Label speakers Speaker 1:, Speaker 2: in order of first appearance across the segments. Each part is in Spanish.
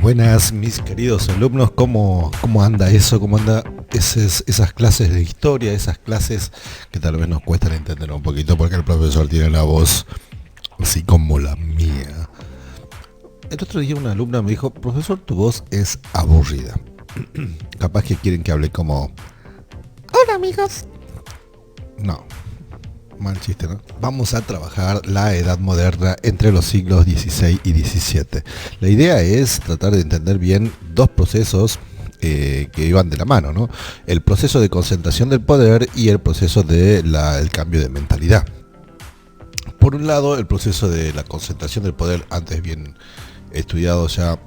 Speaker 1: Buenas, mis queridos alumnos. ¿Cómo anda eso? ¿Cómo anda esas clases de historia? Esas clases que tal vez nos cuestan entender un poquito porque el profesor tiene la voz así como la mía. El otro día una alumna me dijo: profesor, tu voz es aburrida. Capaz que quieren que hable como: hola, amigos. No, mal chiste, ¿no? Vamos a trabajar la edad moderna entre los siglos XVI y XVII. La idea es tratar de entender bien dos procesos que iban de la mano, ¿no? El proceso de concentración del poder y el proceso del cambio de mentalidad. Por un lado, el proceso de la concentración del poder, antes bien estudiado ya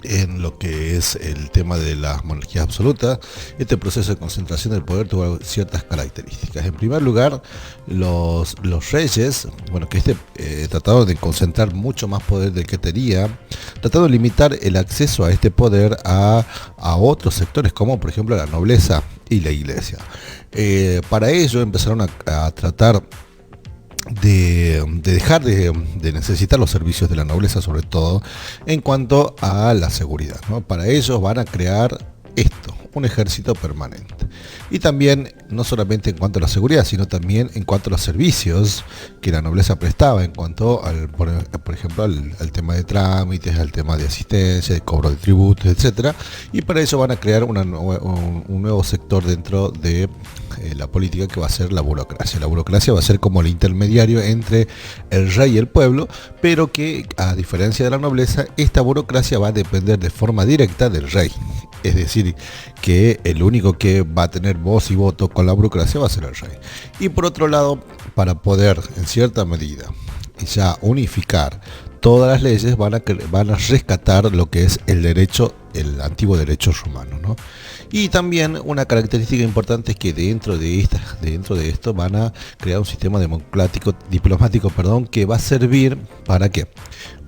Speaker 1: en lo que es el tema de las monarquías absolutas. Este proceso de concentración del poder tuvo ciertas características. En primer lugar, los reyes, que trataron de concentrar mucho más poder del que tenía, tratando de limitar el acceso a este poder a otros sectores, como por ejemplo la nobleza y la iglesia. Para ello empezaron a tratar de dejar de necesitar los servicios de la nobleza, sobre todo en cuanto a la seguridad, ¿no? Para ellos van a crear un ejército permanente. Y también, no solamente en cuanto a la seguridad, sino también en cuanto a los servicios que la nobleza prestaba, en cuanto por ejemplo, al tema de trámites, al tema de asistencia, de cobro de tributos, etcétera. Y para eso van a crear un nuevo sector dentro de la política, que va a ser la burocracia. La burocracia va a ser como el intermediario entre el rey y el pueblo, pero que, a diferencia de la nobleza, esta burocracia va a depender de forma directa del rey. Es decir, que el único que va a tener voz y voto con la burocracia va a ser el rey. Y por otro lado, para poder, en cierta medida, ya unificar todas las leyes, van a rescatar lo que es el derecho, el antiguo derecho romano, ¿no? Y también una característica importante es que dentro de esto van a crear un sistema diplomático, que va a servir ¿para qué?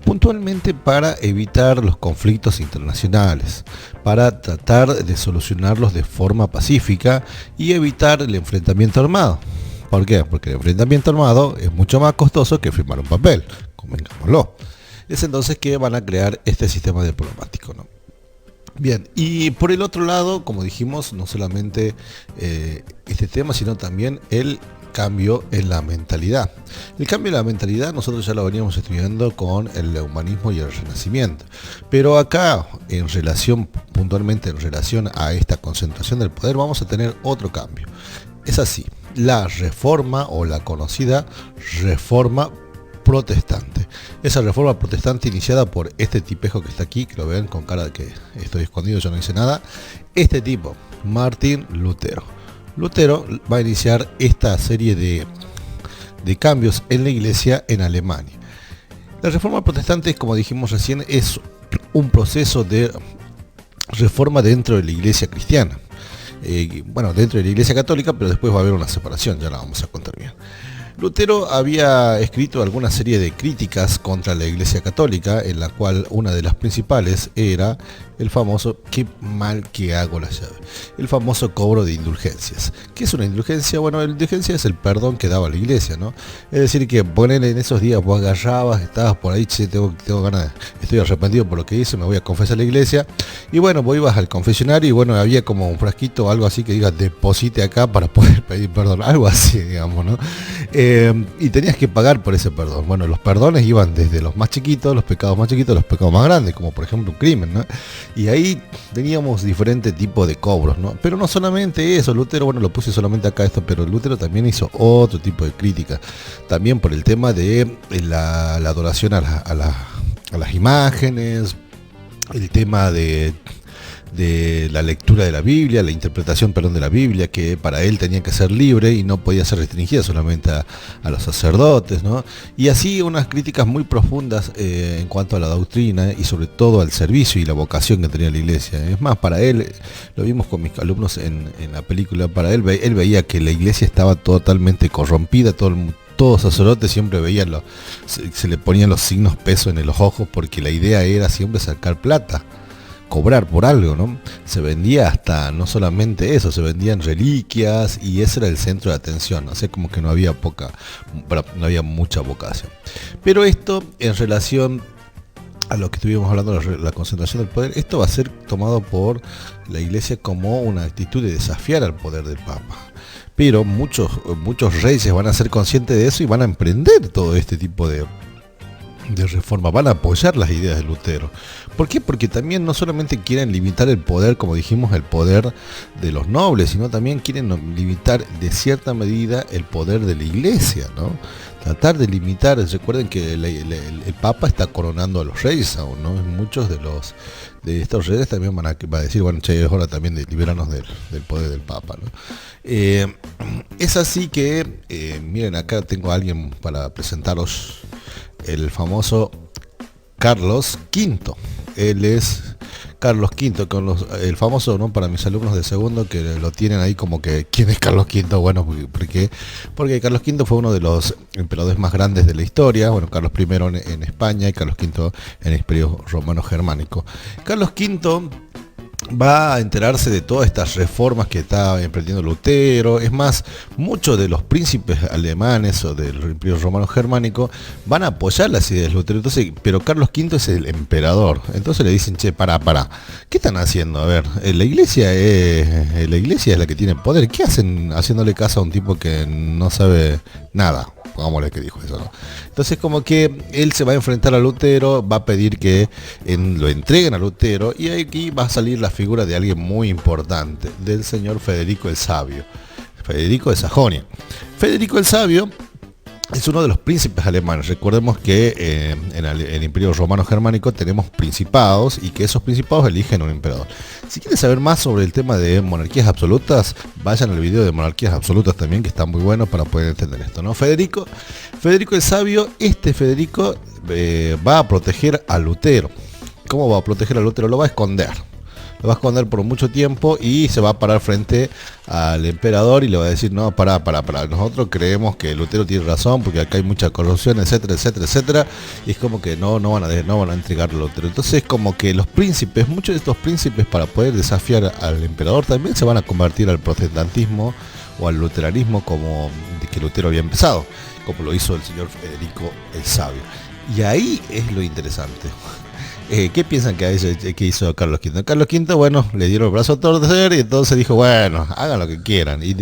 Speaker 1: Puntualmente para evitar los conflictos internacionales, para tratar de solucionarlos de forma pacífica y evitar el enfrentamiento armado. ¿Por qué? Porque el enfrentamiento armado es mucho más costoso que firmar un papel, convengámoslo. Es entonces que van a crear este sistema diplomático, ¿no? Bien, y por el otro lado, como dijimos, no solamente este tema, sino también el cambio en la mentalidad. El cambio en la mentalidad nosotros ya lo veníamos estudiando con el humanismo y el renacimiento, pero acá, puntualmente en relación a esta concentración del poder, vamos a tener otro cambio. Es así, la reforma, o la conocida reforma protestante. Esa reforma protestante, iniciada por este tipejo que está aquí, que lo ven con cara de que estoy escondido, yo no hice nada. Este tipo, Martín Lutero. Lutero va a iniciar esta serie de cambios en la iglesia en Alemania. La reforma protestante, como dijimos recién, es un proceso de reforma dentro de la iglesia cristiana. Dentro de la iglesia católica, pero después va a haber una separación, ya la vamos a contar bien. Lutero había escrito alguna serie de críticas contra la Iglesia Católica, en la cual una de las principales era el famoso "qué mal que hago la llave", el famoso cobro de indulgencias. ¿Qué es una indulgencia? Bueno, la indulgencia es el perdón que daba la Iglesia, ¿no? Es decir, que ponele, en esos días vos agarrabas, estabas por ahí, tengo ganas, estoy arrepentido por lo que hice, me voy a confesar a la iglesia, y bueno, vos ibas al confesionario y había como un frasquito o algo así que diga deposite acá para poder pedir perdón, algo así, digamos, ¿no? Y tenías que pagar por ese perdón. Bueno, los perdones iban desde los más chiquitos, los pecados más chiquitos, los pecados más grandes, como por ejemplo un crimen, ¿no? Y ahí teníamos diferentes tipos de cobros, ¿no? Pero no solamente eso, Lutero, lo puse solamente acá pero Lutero también hizo otro tipo de crítica, también por el tema de la adoración a las imágenes, el tema de la lectura de la Biblia, la interpretación, de la Biblia, que para él tenía que ser libre y no podía ser restringida solamente a los sacerdotes, ¿no? Y así unas críticas muy profundas en cuanto a la doctrina y sobre todo al servicio y la vocación que tenía la iglesia. Es más, para él, lo vimos con mis alumnos en la película, para él veía que la iglesia estaba totalmente corrompida, todo sacerdote siempre veía se le ponían los signos peso en los ojos, porque la idea era siempre sacar plata, cobrar por algo, ¿no? Se vendía hasta, no solamente eso, se vendían reliquias y ese era el centro de atención, ¿no? Como que no había mucha vocación. Pero esto en relación a lo que estuvimos hablando, la concentración del poder, esto va a ser tomado por la Iglesia como una actitud de desafiar al poder del Papa. Pero muchos reyes van a ser conscientes de eso y van a emprender todo este tipo de reforma, van a apoyar las ideas de Lutero. ¿Por qué? Porque también no solamente quieren limitar el poder, como dijimos, el poder de los nobles, sino también quieren limitar de cierta medida el poder de la Iglesia, ¿no? Tratar de limitar. Recuerden que el Papa está coronando a los reyes aún, ¿no? Muchos de estos reyes también van a decir, bueno, che, es hora también de liberarnos del poder del Papa, ¿no? Es así que, miren, acá tengo a alguien para presentaros, el famoso Carlos V. Él es Carlos V, el famoso, ¿no? Para mis alumnos de segundo que lo tienen ahí como que, ¿quién es Carlos V? Bueno, ¿por qué? Porque Carlos V fue uno de los emperadores más grandes de la historia. Bueno, Carlos I en España y Carlos V en el Imperio Romano Germánico. Carlos V va a enterarse de todas estas reformas que está emprendiendo Lutero. Es más, muchos de los príncipes alemanes o del Imperio Romano Germánico van a apoyar las ideas de Lutero. Entonces, pero Carlos V es el emperador. Entonces le dicen, che, pará, ¿qué están haciendo? A ver, la iglesia es la que tiene poder. ¿Qué hacen haciéndole caso a un tipo que no sabe nada? Pongámosle que dijo eso, ¿no? Entonces como que él se va a enfrentar a Lutero, va a pedir que lo entreguen a Lutero, y aquí va a salir la figura de alguien muy importante, del señor Federico el Sabio, Federico de Sajonia. Federico el Sabio es uno de los príncipes alemanes. Recordemos que en el Imperio Romano Germánico tenemos principados y que esos principados eligen un emperador. Si quieren saber más sobre el tema de monarquías absolutas, vayan al video de monarquías absolutas también, que está muy bueno para poder entender esto, ¿no? Federico el Sabio, Federico va a proteger a Lutero. ¿Cómo va a proteger a Lutero? Lo va a esconder. Lo va a esconder por mucho tiempo y se va a parar frente al emperador y le va a decir, no, pará, nosotros creemos que Lutero tiene razón porque acá hay mucha corrupción, etcétera, y es como que no van a entregarlo a Lutero. Entonces como que los príncipes, muchos de estos príncipes, para poder desafiar al emperador, también se van a convertir al protestantismo o al luteranismo, como de que Lutero había empezado, como lo hizo el señor Federico el Sabio. Y ahí es lo interesante. ¿Qué piensan que hizo Carlos V? Carlos V, bueno, le dieron el brazo a torcer y entonces dijo, bueno, hagan lo que quieran. Y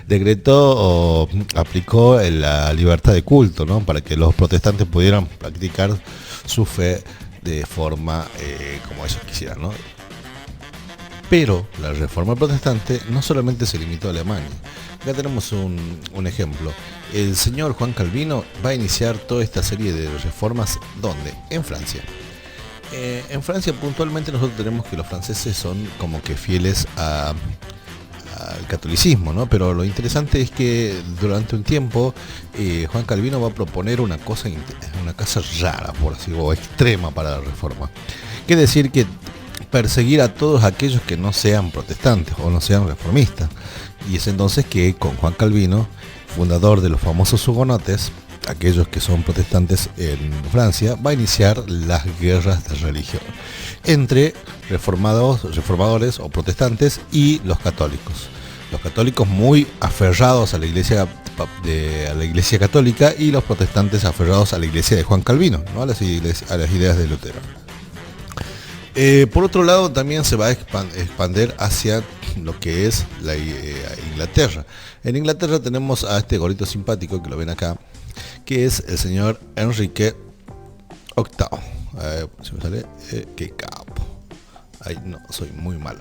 Speaker 1: decretó o aplicó la libertad de culto, ¿no? Para que los protestantes pudieran practicar su fe de forma como ellos quisieran, ¿no? Pero la reforma protestante no solamente se limitó a Alemania. Acá tenemos un ejemplo. El señor Juan Calvino va a iniciar toda esta serie de reformas, ¿dónde? En Francia. En Francia puntualmente nosotros tenemos que los franceses son como que fieles al catolicismo, ¿no? Pero lo interesante es que durante un tiempo Juan Calvino va a proponer una cosa rara, por así, o extrema para la reforma. Quiere decir que perseguir a todos aquellos que no sean protestantes o no sean reformistas. Y es entonces que con Juan Calvino, fundador de los famosos hugonotes, aquellos que son protestantes en Francia, va a iniciar las guerras de religión entre reformadores o protestantes y los católicos. Los católicos muy aferrados a la iglesia católica y los protestantes aferrados a la iglesia de Juan Calvino, ¿no? a las ideas de Lutero. Por otro lado, también se va a expandir hacia lo que es la Inglaterra. En Inglaterra tenemos a este gorrito simpático que lo ven acá, que es el señor Enrique VIII. Si me sale, qué capo. Ay, no, soy muy malo.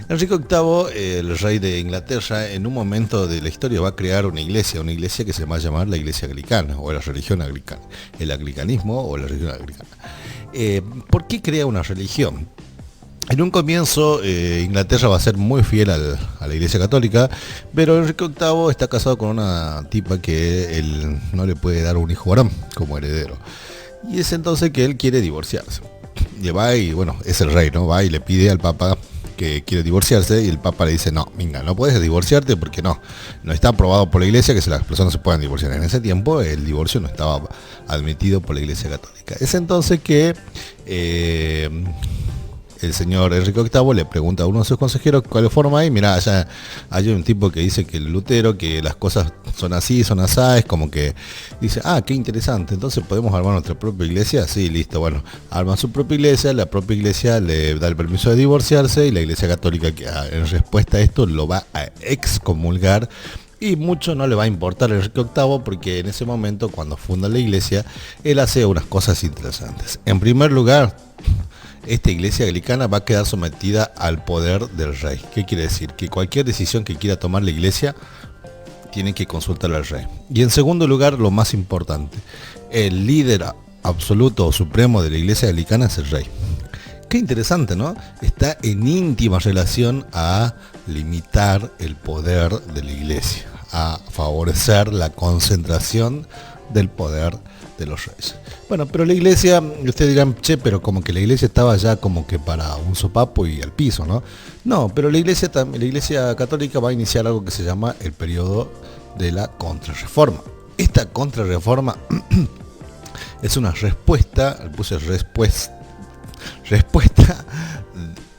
Speaker 1: Enrique VIII, el rey de Inglaterra, en un momento de la historia va a crear una iglesia que se va a llamar la iglesia anglicana o la religión anglicana, el anglicanismo o la religión anglicana. ¿Por qué crea una religión? En un comienzo Inglaterra va a ser muy fiel a la iglesia católica, pero Enrique VIII está casado con una tipa que él no le puede dar un hijo varón como heredero. Y es entonces que él quiere divorciarse. Y va y, bueno, es el rey, ¿no? Va y le pide al Papa que quiere divorciarse y el Papa le dice, no, venga, no puedes divorciarte porque no está aprobado por la iglesia que las personas se puedan divorciar. En ese tiempo el divorcio no estaba admitido por la iglesia católica. Es entonces que el señor Enrique VIII le pregunta a uno de sus consejeros cuál es la forma y mira, allá hay un tipo que dice que el Lutero, que las cosas son así, son asá, es como que dice, qué interesante, entonces podemos armar nuestra propia iglesia, sí, listo, bueno, arman su propia iglesia, la propia iglesia le da el permiso de divorciarse y la iglesia católica, que en respuesta a esto lo va a excomulgar. Y mucho no le va a importar a Enrique VIII porque en ese momento, cuando funda la iglesia, él hace unas cosas interesantes. En primer lugar, esta iglesia anglicana va a quedar sometida al poder del rey. ¿Qué quiere decir? Que cualquier decisión que quiera tomar la iglesia tiene que consultar al rey. Y en segundo lugar, lo más importante, el líder absoluto o supremo de la iglesia anglicana es el rey. Qué interesante, ¿no? Está en íntima relación a limitar el poder de la iglesia, a favorecer la concentración del poder de los reyes. Bueno, pero la iglesia, ustedes dirán, pero como que la iglesia estaba ya como que para un sopapo y al piso, ¿no? No, pero la iglesia católica va a iniciar algo que se llama el periodo de la contrarreforma. Esta contrarreforma es una respuesta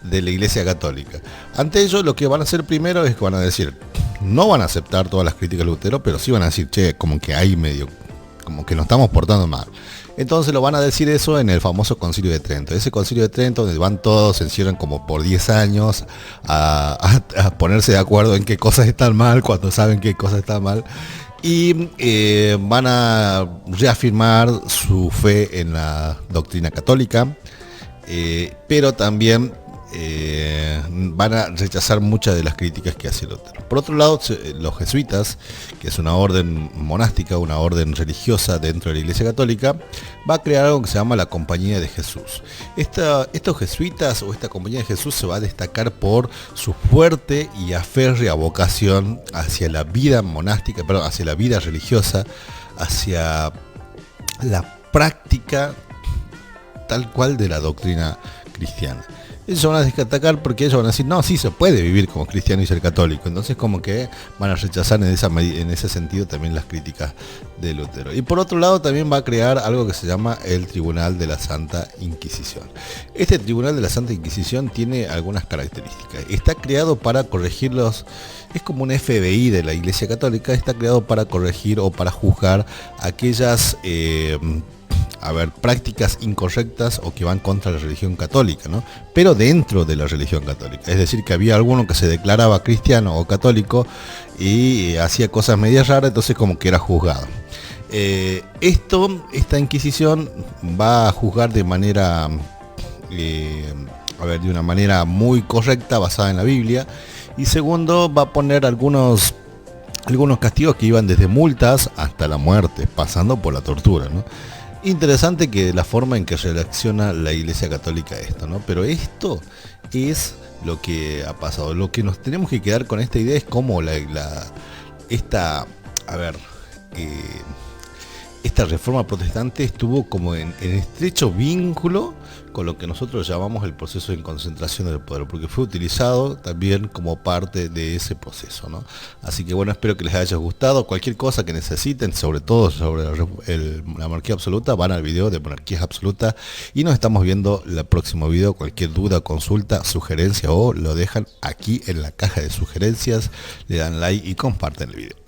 Speaker 1: de la iglesia católica. Ante ello, lo que van a hacer primero es que van a decir, no van a aceptar todas las críticas de Lutero, pero sí van a decir, como que hay medio, como que nos estamos portando mal. Entonces lo van a decir eso en el famoso Concilio de Trento. Ese Concilio de Trento, donde van todos, se encierran como por 10 años a ponerse de acuerdo en qué cosas están mal, cuando saben qué cosas están mal. Y van a reafirmar su fe en la doctrina católica, pero también van a rechazar muchas de las críticas que hace Lutero. Por otro lado, los jesuitas, que es una orden monástica, una orden religiosa dentro de la Iglesia Católica, va a crear algo que se llama la Compañía de Jesús. Estos jesuitas o esta Compañía de Jesús se va a destacar por su fuerte y aférrea vocación hacia la vida monástica, hacia la vida religiosa, hacia la práctica tal cual de la doctrina cristiana. Ellos van a destacar porque ellos van a decir, no, sí se puede vivir como cristiano y ser católico. Entonces como que van a rechazar en ese sentido también las críticas de Lutero. Y por otro lado también va a crear algo que se llama el Tribunal de la Santa Inquisición. Este Tribunal de la Santa Inquisición tiene algunas características. Está creado para corregir es como un FBI de la Iglesia Católica, está creado para corregir o para juzgar aquellas prácticas incorrectas o que van contra la religión católica, ¿no? Pero dentro de la religión católica. Es decir, que había alguno que se declaraba cristiano o católico y hacía cosas medias raras, entonces como que era juzgado. Esta Inquisición va a juzgar de manera, de una manera muy correcta, basada en la Biblia. Y segundo, va a poner algunos castigos que iban desde multas hasta la muerte, pasando por la tortura, ¿no? Interesante que la forma en que reacciona la Iglesia Católica a esto, ¿no? Pero esto es lo que ha pasado. Lo que nos tenemos que quedar con esta idea es cómo esta reforma protestante estuvo como en estrecho vínculo con lo que nosotros llamamos el proceso de concentración del poder, porque fue utilizado también como parte de ese proceso, ¿no? Así que bueno, espero que les haya gustado. Cualquier cosa que necesiten, sobre todo sobre la monarquía absoluta, van al video de monarquías absolutas y nos estamos viendo el próximo video. Cualquier duda, consulta, sugerencia o lo dejan aquí en la caja de sugerencias, le dan like y comparten el video.